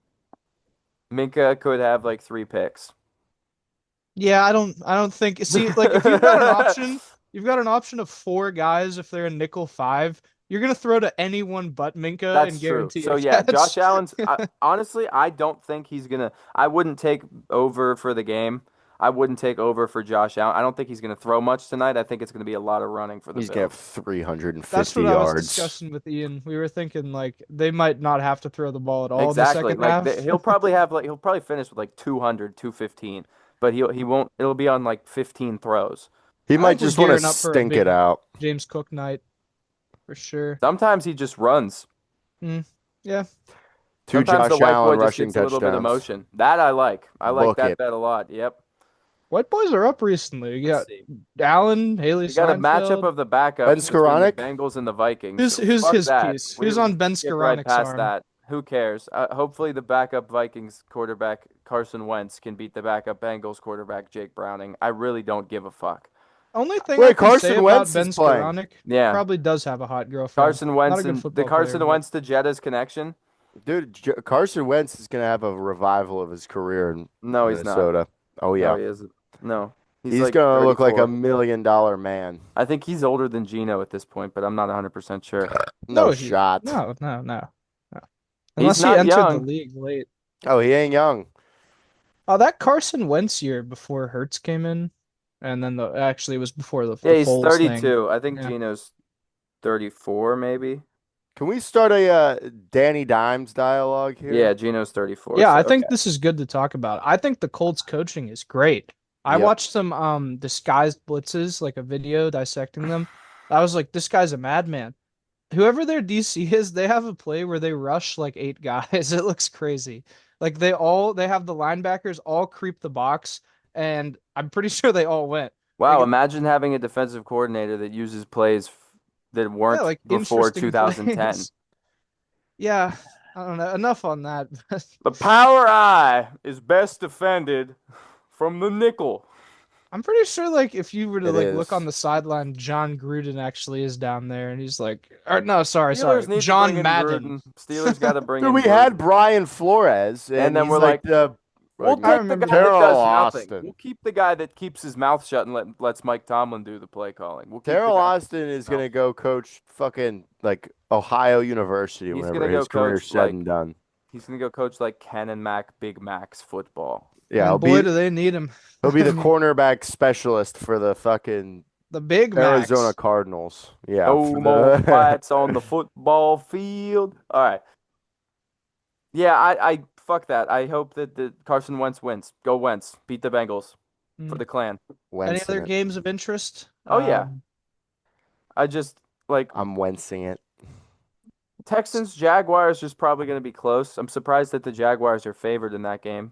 Minka could have like 3 picks. Yeah, I don't think see like if you've got an option of four guys if they're a nickel five, you're gonna throw to anyone but Minka and That's true. guarantee So a yeah, Josh catch. Allen's honestly, I don't think he's gonna. I wouldn't take over for the game. I wouldn't take over for Josh Allen. I don't think he's gonna throw much tonight. I think it's gonna be a lot of running for the He's gonna have Bills. That's 350 what I was yards. discussing with Ian. We were thinking like they might not have to throw the ball at all in the Exactly. second half. He'll probably finish with like 200, 215, but he won't. It'll be on like 15 throws. He I might think we're just want to gearing up for a stink it big out. James Cook night for sure. Sometimes he just runs. Mm, yeah. Two Sometimes the Josh white Allen boy just rushing gets a little bit of touchdowns. motion. That I like. I like Book that it. bet a lot. Yep. White boys are up recently. You Let's got see. Allen, Haley We got a matchup Steinfeld. of the Ben backups between the Skoranek? Bengals and the Vikings. Who's So who's fuck his that. piece? We Who's would on Ben skip right Skoranik's past arm? that. Who cares? Hopefully the backup Vikings quarterback Carson Wentz can beat the backup Bengals quarterback Jake Browning. I really don't give a fuck. Only thing I Wait, can say Carson about Wentz Ben is playing. Skoranek, Yeah. probably does have a hot girlfriend. Carson Not a Wentz good and the football player, Carson but Wentz to Jetta's connection? Dude, Carson Wentz is gonna have a revival of his career in No, he's not. Minnesota. Oh No, yeah. he isn't. No. He's He's like gonna look like a 34. $1 million man. I think he's older than Gino at this point, but I'm not 100% sure. No no, shot. no. He's Unless he not entered the young. league late. Oh, he ain't young. Oh, that Carson Wentz year before Hertz came in, and then actually it was before Yeah, the he's Foles thing. 32. I think Yeah. Gino's 34 maybe. Can we start a Danny Dimes dialogue Yeah, here? Gino's 34. Yeah, So I okay. think this is good to talk about. I think the Colts coaching is great. I Yep. watched some disguised blitzes, like a video dissecting them. I was like, this guy's a madman. Whoever their DC is, they have a play where they rush like eight guys. It looks crazy. Like they have the linebackers all creep the box, and I'm pretty sure they all went. Like Wow, imagine having a defensive coordinator that uses plays that yeah, weren't like before interesting 2010. plays. Yeah, I don't know. Enough on that. The power eye is best defended from the nickel. I'm pretty sure like if you were to It like look on is. the sideline, John Gruden actually is down there and he's like or no, Steelers sorry. need to bring John in Madden. Gruden. Steelers got to bring Dude, in we had Gruden. Brian Flores, And and then he's we're like like, the we'll like I take the remember guy that Terrell does nothing. Austin. We'll keep the guy that keeps his mouth shut and lets Mike Tomlin do the play calling. We'll keep the Terrell guy. Austin is gonna go coach fucking like Ohio University He's whenever gonna go his career's coach said like and done. he's gonna go coach like Ken and Mac Big Macs football. Yeah, And boy do they need him. he'll be I the mean, cornerback specialist for the fucking the Big Arizona Macs. Cardinals. Yeah, No for more the fights on the football field. All right. Yeah, I fuck that. I hope that the Carson Wentz wins. Go Wentz. Beat the Bengals for Hmm. the clan. Any Wentzing other it. games of interest? Oh yeah. I just like I'm Wentzing it. Texans Jaguars is probably going to be close. I'm surprised that the Jaguars are favored in that game.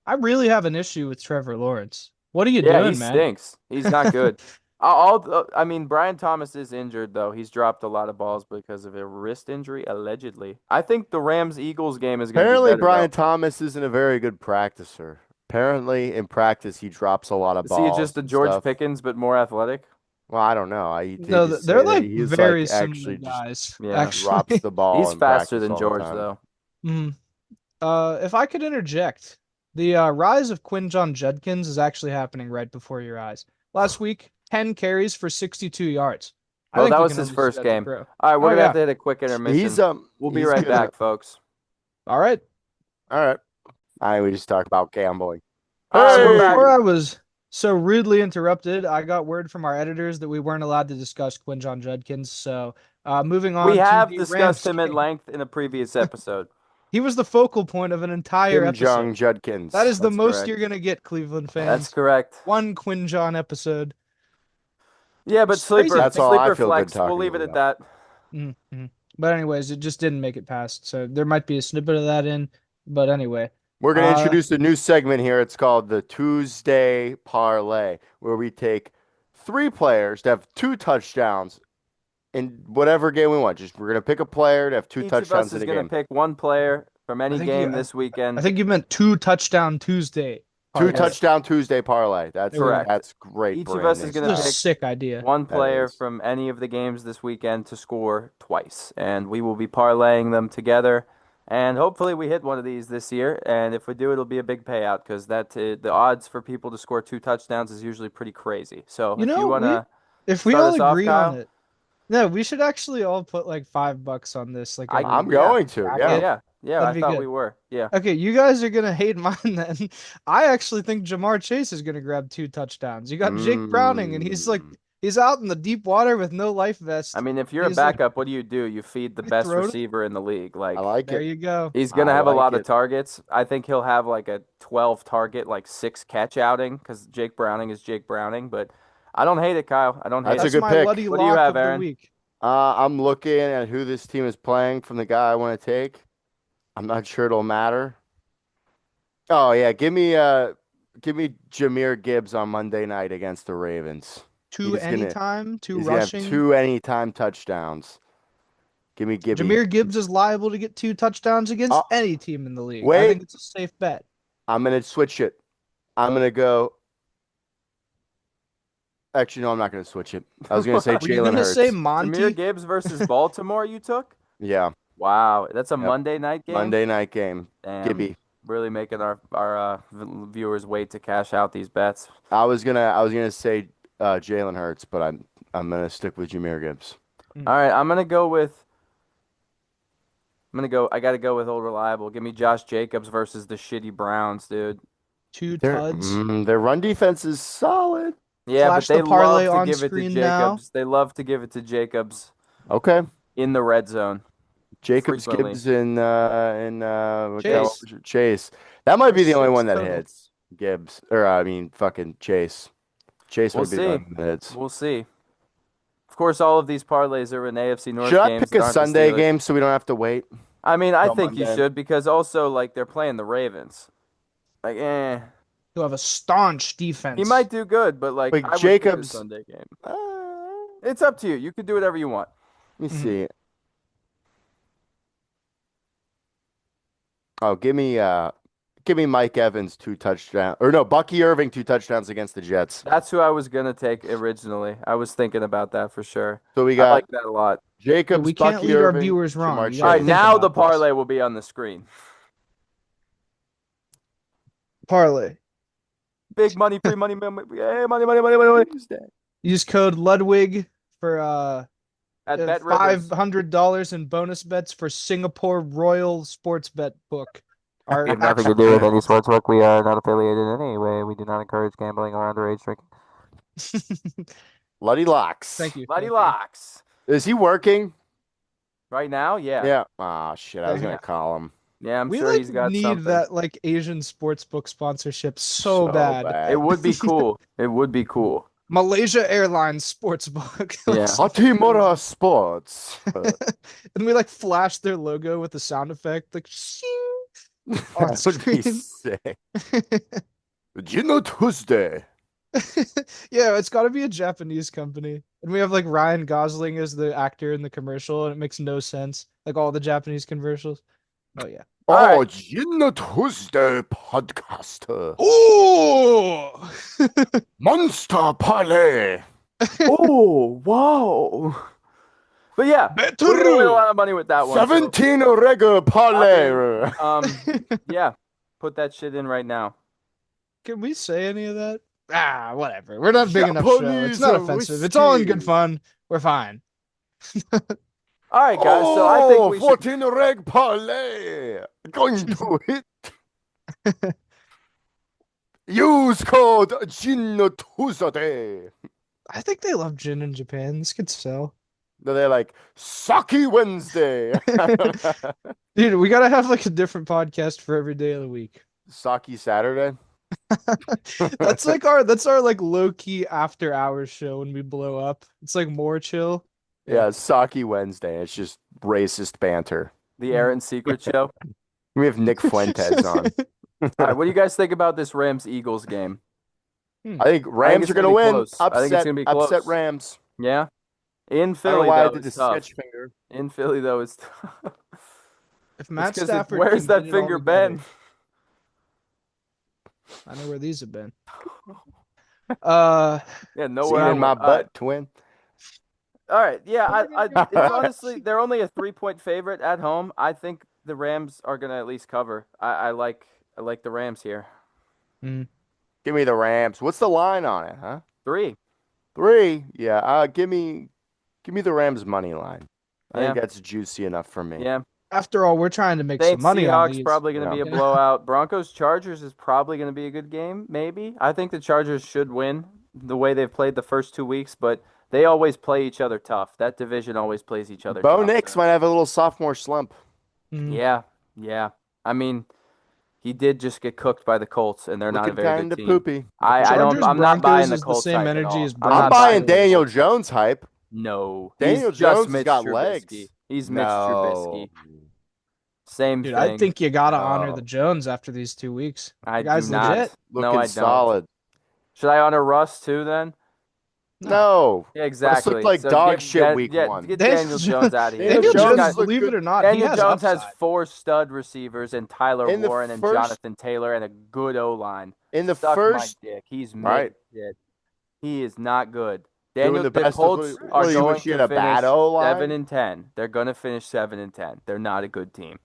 I really have an issue with Trevor Lawrence. What are you Yeah, he doing, man? stinks. He's not good. I mean, Brian Thomas is injured though. He's dropped a lot of balls because of a wrist injury, allegedly. I think the Rams Eagles game is going to be Apparently, better Brian though. Thomas isn't a very good practicer. Apparently, in practice, he drops a lot of Is he just balls a and George stuff. Pickens but more athletic? Well, I don't know. He No, just they're say that like he's like very similar actually just guys, Yeah. drops actually. the ball He's in faster practice than all the George time. though. Mhm. If I could interject, The rise of Quinjon Judkins is actually happening right before your eyes. Last week, 10 carries for 62 yards. I Well, think that we was can his only see first that to game. grow. All right, we're Oh gonna have yeah. to hit a quick He's intermission. We'll be he's right gonna. back, folks. All right. All right. We just talked about gambling. All right, So we're back. before I was so rudely interrupted, I got word from our editors that we weren't allowed to discuss Quinjon Judkins. So moving We on to have the discussed Rams him at game. length in a previous episode. He was the focal point of an entire Kim episode. Jong That Judkins. is the That's most correct. you're gonna get, Cleveland That's fans. correct. One Quinjon episode. Yeah, but It's crazy to That's think. all I sleeper feel good flex. We'll talking leave it at about. that. Mm-hmm. But anyways, it just didn't make it past. So there might be a snippet of that in. But anyway, We're going to uh, introduce a new segment here. It's called the Tuesday Parlay, where we take three players to have two touchdowns in whatever game we want. Just we're going to pick a player to have two Each of us touchdowns in is a going to game. pick one player from I any think you, game this I weekend. think you meant two touchdown Tuesday Two parlay. touchdown Tuesday parlay. That's There we go. Correct. that's great Each of us is branding, This going is a to Kyle. pick sick idea. one That player is. from any of the games this weekend to score twice, and we will be parlaying them together. And hopefully we hit one of these this year. And if we do, it'll be a big payout because the odds for people to score two touchdowns is usually pretty crazy. So You if you know, want we to if we start all us off, agree on Kyle, it, no, we should actually all put like $5 on this, like a I I'm yeah going to. Yeah. bracket. yeah I That'd be thought we good. were Okay, you guys are gonna hate mine then. I actually think Jamar Chase is gonna grab two touchdowns. You got Jake Browning, and Mm. he's out in the deep water with no life I vest. mean, if And you're a he's like, backup, what do? You feed the I best throw to receiver in the league. I Like like there it. you go. he's gonna I have a like lot of it. targets. I think he'll have like a 12 target, like 6 catch outing because Jake Browning is Jake Browning. But I don't hate it, Kyle. I don't hate That's a it. That's good my pick. Luddy What do you lock have, of the Aaron? week. I'm looking at who this team is playing from the guy I want to take. I'm not sure it'll matter. Oh yeah, give me Jahmyr Gibbs on Monday night against the Ravens. Two He's gonna anytime, two he's gonna have rushing. two anytime touchdowns. Give me Gibby. Jameer Gibbs is liable to get two touchdowns against Oh, any team in the league. I wait, think it's a safe bet. I'm gonna switch it. I'm gonna go. Actually, no, I'm not gonna switch it. I was gonna say What? Were you Jalen gonna say Hurts. Jahmyr Monty? Gibbs versus Baltimore, you took? Yeah. Wow, that's a Yep. Monday night game. Monday night game. Damn, Gibby. really making our viewers wait to cash out these bets. I was gonna say Jalen Hurts, but I'm gonna stick with Jahmyr Gibbs. All right, I'm gonna go with. I'm gonna go. I gotta go with old reliable. Give me Josh Jacobs versus the shitty Browns, dude. Two Their tuds. their run defense is solid. Yeah, but Flash they the parlay love to on give it to screen now. Jacobs. They love to give it to Jacobs Okay. in the red zone Jacobs, frequently. Gibbs, and Chase. Chase. That might For be the only six one that total. hits. Gibbs, or I mean, fucking Chase. Chase We'll might be the only see. one that hits. We'll see. Of course, all of these parlays are in AFC Should North I games pick that a aren't the Sunday Steelers. game so we don't have to wait I mean, I till think you Monday? should because also like they're playing the Ravens. Like, Who have a staunch he defense. might do good, but like Wait, I would pick a Jacobs. Sunday game. Uh, It's up to you. You can do whatever you want. let me Mhm. see. Oh, give me Mike Evans two touchdowns, or no, Bucky Irving two touchdowns against the Jets. That's who I was gonna take originally. I was thinking about that for sure. So we I got like that a lot. Yeah, Jacobs, we can't Bucky lead our Irving, viewers wrong. Jamar You All gotta right, Chase. think now the about this. parlay will be on the screen. Parlay. Big money, free money, hey, money. Use code Ludwig for At Bet Rivers. $500 in bonus bets for Singapore Royal Sports Bet Book. Our We have nothing to actual do with any sportsbook. We are not affiliated in any way. We do not encourage gambling or underage drinking. Luddy Locks. Thank you. Bloody Thank you. locks. Is he working? Right now, yeah. Yeah. Ah, shit. I was Yeah. gonna call him. Yeah, I'm We sure like he's got need something. that like Asian sportsbook sponsorship so bad. It would be cool. It would be cool. Malaysia Airlines Sportsbook. Yeah. Hatimura Sports. And we like flash their logo with the sound effect, like shing, on That would be screen. sick. Gino Tuesday. Yeah, it's got to be a Japanese company. And we have like Ryan Gosling as the actor in the commercial, and it makes no sense. Like all the Japanese commercials. Oh yeah. All right. Gino Tuesday podcast. Oh, Monster Parlay. Oh, wow. But yeah, we're gonna win a lot of money with that one. 17 regular parlay. Yeah. Put that shit in right now. Can we say any of that? Ah, whatever. We're not a big enough show. It's Japanese not offensive. It's all in good whiskey. fun. We're fine. All right, guys. So I think Oh, we should. 14 reg parlay. Going to hit. Use code Gin Tuesday. I think they love gin in Japan. This could sell. No, they're like Saki Wednesday. Dude, we gotta have like a different podcast for every day of the week. Saki Saturday. That's our like low key after hours show when we blow up. It's like more chill. Yeah, Saki Wednesday. It's just racist banter. The Aaron Secret Show. We have Nick Fuentes on. All right, what do you guys think about this Rams-Eagles game? I think Rams it's are going gonna to be win. close. I think it's gonna be close. Upset Rams. Yeah. In I don't know Philly, why I though, did the it's tough. sketch finger. In Philly, though, it's If Matt because Stafford where's can that get it all finger together- been? I know where these have been. Yeah, See nowhere. in my All butt, twin. right, yeah. It's What? honestly they're only a 3-point favorite at home. I think the Rams are gonna at least cover. I like the Rams here. Mm. Give me the Rams. What's the line on it, huh? 3. 3. Yeah. Give me the Rams money line. I think Yeah. that's juicy enough for me. Yeah. After all, we're trying to make some Saints money on Seahawks these. probably going to be a Yeah. blowout. Broncos Chargers is probably going to be a good game, maybe. I think the Chargers should win the way they've played the first 2 weeks, but they always play each other tough. That division always plays each other Bo tough. Nix might have a little sophomore slump. Mm. Yeah, yeah. I mean, he did just get cooked by the Colts, and they're not a Looking very kind good of team. poopy. Chargers, I'm not Broncos buying the is the Colts same hype at energy all. as I'm Broncos. I'm not buying the Daniel Colts hype. Jones hype. No, Daniel he's just Jones has Mitch got Trubisky. legs. He's Mitch No. Trubisky. Same Dude, I thing. think you gotta honor No. the Jones after these 2 weeks. I The guy's do not. legit. No, Looking I don't. solid. Should I honor Russ too then? No. Yeah, Russ exactly. looked like So dog shit week yeah, 1. get Daniel Daniel Jones- Jones out of here. Daniel Daniel Jones Jones, looked believe it good. or not, he Daniel has Jones has upside. 4 stud receivers and Tyler In the Warren and first- Jonathan Taylor and a good O-line. In the Suck first, my dick. He's Right. mid. He is not good. doing Daniel, the the best. Colts What are do you going wish you to had a bad finish O-line? 7-10. They're going to finish 7-10. They're not a good team.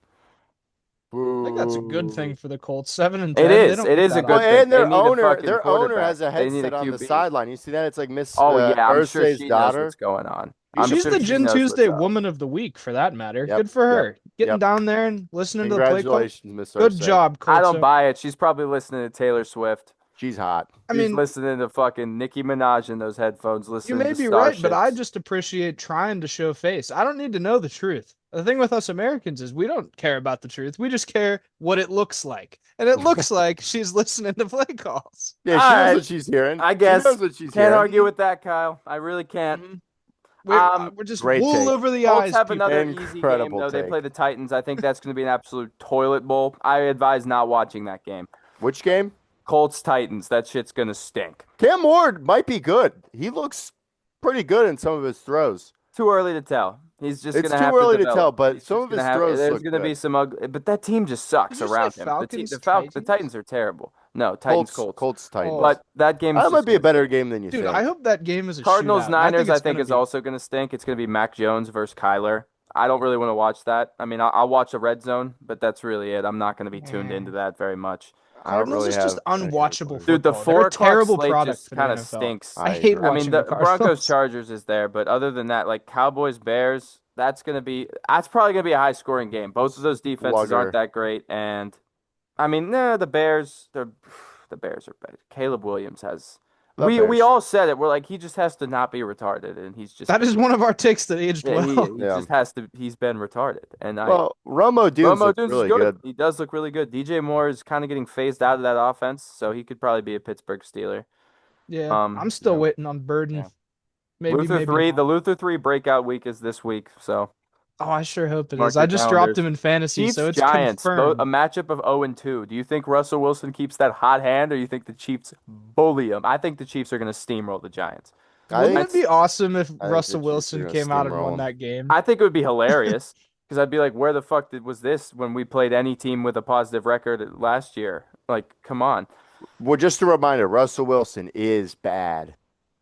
I think that's a good thing for the Colts. 7-10. It They is. don't It get is a that good Well, often. thing. and their They need a owner, fucking their owner quarterback. has a They need headset a on the QB. sideline. You see that? It's like Miss Oh yeah, I'm sure Irsay's she knows daughter. what's going on. I'm She's sure the she Gin knows Tuesday what's up. Woman of the Week, for that matter. Yep, Good for her. Getting yep. down there and listening to the play call. Congratulations, Miss Good Irsay. job, I don't Colts. buy it. She's probably listening to Taylor Swift. She's hot. I She's mean, listening to fucking Nicki Minaj in those headphones, you listening may to be right, but I Starships. just appreciate trying to show face. I don't need to know the truth. The thing with us Americans is we don't care about the truth. We just care what it looks like. And it looks like she's listening to play calls. Yeah, she All knows right. what she's hearing. I guess. She knows what she's Can't hearing. argue with that, Kyle. I really can't. We're just great wool take. over the Colts eyes. have people. another easy game, Incredible though. They take. play the Titans. I think that's going to be an absolute toilet bowl. I advise not watching that game. Which game? Colts Titans. That shit's going to stink. Cam Ward might be good. He looks pretty good in some of his throws. Too early to tell. He's just It's going to too have early to develop. tell, but He's some just of his gonna have- throws There's look going to be good. some ugly, but that team just sucks Did you say around him. Falcons, The Titans? Titans are terrible. No, Titans Colts. Colts Titans. Oh. But that game is That might just be a gonna better stink. game than you Dude, think. I hope that game is a Cardinals shootout. Niners. I it's think gonna is be- also going to stink. It's going to be Mac Jones versus Kyler. I don't really want to watch that. I mean, I'll watch a red zone, but that's really it. I'm not going to be tuned into that very much. I don't Cardinals really is just have any unwatchable clue. Dude, the football. They're a 4 o'clock terrible slate product just for the kind of NFL. stinks. I hate agree. I watching mean, the the Cardinals. Broncos Chargers is there, but other than that, like Cowboys Bears, that's probably gonna be a high scoring game. Both of those defenses Lugger. aren't that great, and I mean, the Bears, the Bears are bad. Caleb Williams has. The We Bears. all said it. We're like, he just has to not be retarded, and he's just That is one of our takes that aged yeah, well. he Yeah. just has to. He's been retarded, and Well, Romo Dunes Romo looked Dunes really is good. good. He does look really good. DJ Moore is kind of getting phased out of that offense, so he could probably be a Pittsburgh Steeler. Yeah, Um, I'm still yeah. waiting on Burden. Yeah. Maybe, Luther maybe 3, not. the Luther 3 breakout week is this week, so Oh, I sure hope it Mark is. I your just calendars. dropped him in fantasy, Chiefs so it's Giants, confirmed. a matchup of 0-2. Do you think Russell Wilson keeps that hot hand, or you think the Chiefs bully him? I think the Chiefs are going to steamroll the Giants. Wouldn't think it be awesome if the Russell Chiefs are Wilson gonna came out and steamroll won him. that game? I think it would be hilarious because I'd be like, where the fuck was this when we played any team with a positive record last year? Like, come on. Well, just a reminder, Russell Wilson is bad.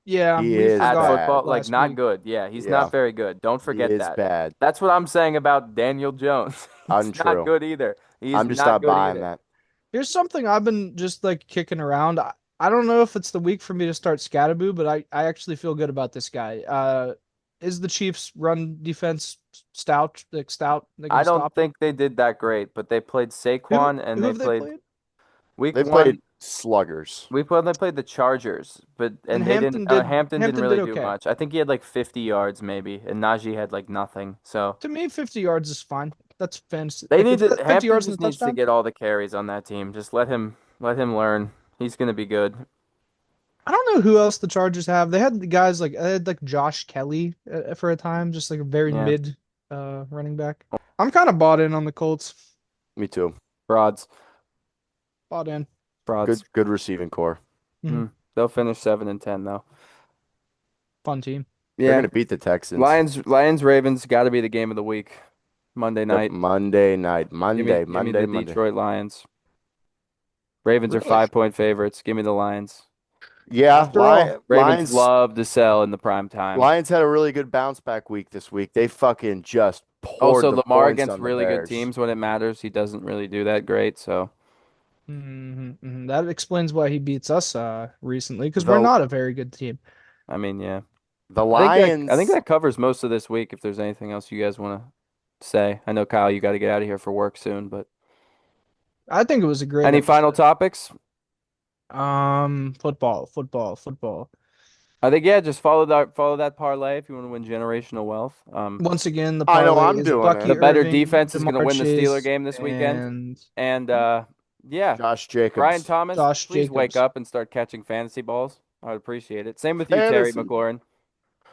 Yeah, He we is At forgot bad. football, like last not week. good. Yeah, he's Yeah. not very good. Don't forget he is that. bad. That's what I'm saying about Daniel Jones. He's Untrue. not good either. He's I'm just not not good buying either. that. Here's something I've been just like kicking around. I don't know if it's the week for me to start Scatterboo, but I actually feel good about this guy. Is the Chiefs' run defense stout? Like stout? They I gonna don't stop it? think they did that great, but they played Who Saquon and who they have they played played? week They played one. sluggers. They played the Chargers, but And and they didn't. Hampton didn't Hampton did really do okay. much. I think he had like 50 yards maybe, and Najee had like nothing. So To me, 50 yards is fine. That's fantasy. they Like need if to. that's 50 Hampton yards in the just needs to touchdown. get all the carries on that team. Just let him learn. He's gonna be good. I don't know who else the Chargers have. They had the guys like they had like Josh Kelly for a time, just like a very Yeah, mid running back. I'm kind of bought in on the Colts. Me too. frauds, Bought in. Good frauds. good receiving core. Mhm. They'll finish 7-10 though. Fun team. They're Yeah, gonna beat the Texans. Lions, Ravens got to be the game of the week. Monday Yep, night. Monday night. Monday, Give me Monday, the Monday. Detroit Lions. Ravens are Really? 5-point favorites. Give me the Lions. Yeah, After all, Ravens Lions love to sell in the prime time. Lions had a really good bounce back week this week. They fucking just poured Also, the Lamar points against on the really good Bears. teams when it matters, he doesn't really do that great. So, that explains why he beats us recently because we're The not a very good team. I mean, yeah. the I think Lions that covers most of this week. If there's anything else you guys want to say, I know Kyle, you got to get out of here for work soon, but I think it was a great any final episode. topics? Football, football, football. I think yeah, just follow that parlay if you want to win generational wealth. Once again, the I know parlay I'm is doing The it. Bucky better Irving, defense is going to Jamar win the Steeler Chase, game this weekend, and and yeah, Josh Brian Jacobs. Thomas, Josh please wake Jacobs. up and start catching fantasy balls. I would appreciate it. Same with you, Terry Fantasy. McLaurin.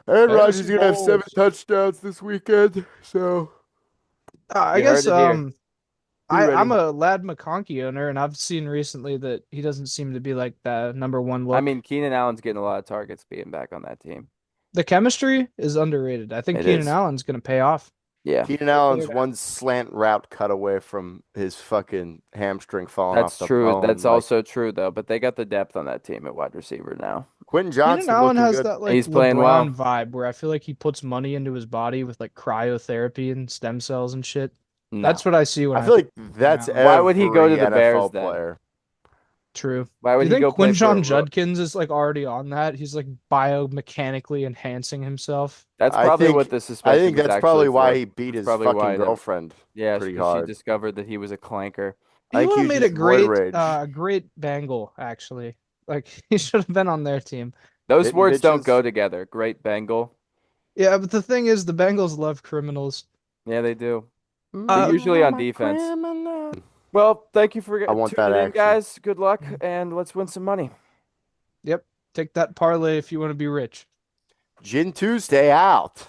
Aaron Rodgers Fantasy is gonna have seven balls. touchdowns this weekend, so I You heard guess it here. be I'm ready. a Lad McConkey owner, and I've seen recently that he doesn't seem to be like the number one I look. mean, Keenan Allen's getting a lot of targets being back on that team. The chemistry is underrated. I think It Keenan is. Allen's going to pay off. Yeah, Keenan They'll figure Allen's it out. one slant route cut away from his fucking hamstring falling off that's the true. bone. That's Like also true though. But they got the depth on that team at wide receiver now. Quentin Keenan Johnson Allen looking has good. that like He's playing well. LeBron vibe where I feel like he puts money into his body with like cryotherapy and stem cells and shit. No. That's what I see when I I feel think like of Keenan that's Allen. Why would he go to every the Bears NFL then? player. True. Why Do would you he think go play for a Quinshon rook? Judkins is like already on that? He's like biomechanically enhancing himself. That's I probably think what the I suspension think was that's actually probably why for. he beat That's his probably fucking why girlfriend yeah, pretty because she hard. discovered that he was a clanker. I He think would he have was made a just roid rage. great Bengal actually. Like he should have been on their team. Those Hitting words don't bitches. go together. Great Bengal. Yeah, but the thing is, the Bengals love criminals. Yeah, they do. They're Uh, usually on I'm a defense. criminal. Well, thank you I for want that tuning in, action. guys. Good luck, and let's win some money. yep, take that parlay if you want to be rich. Gin Tuesday out.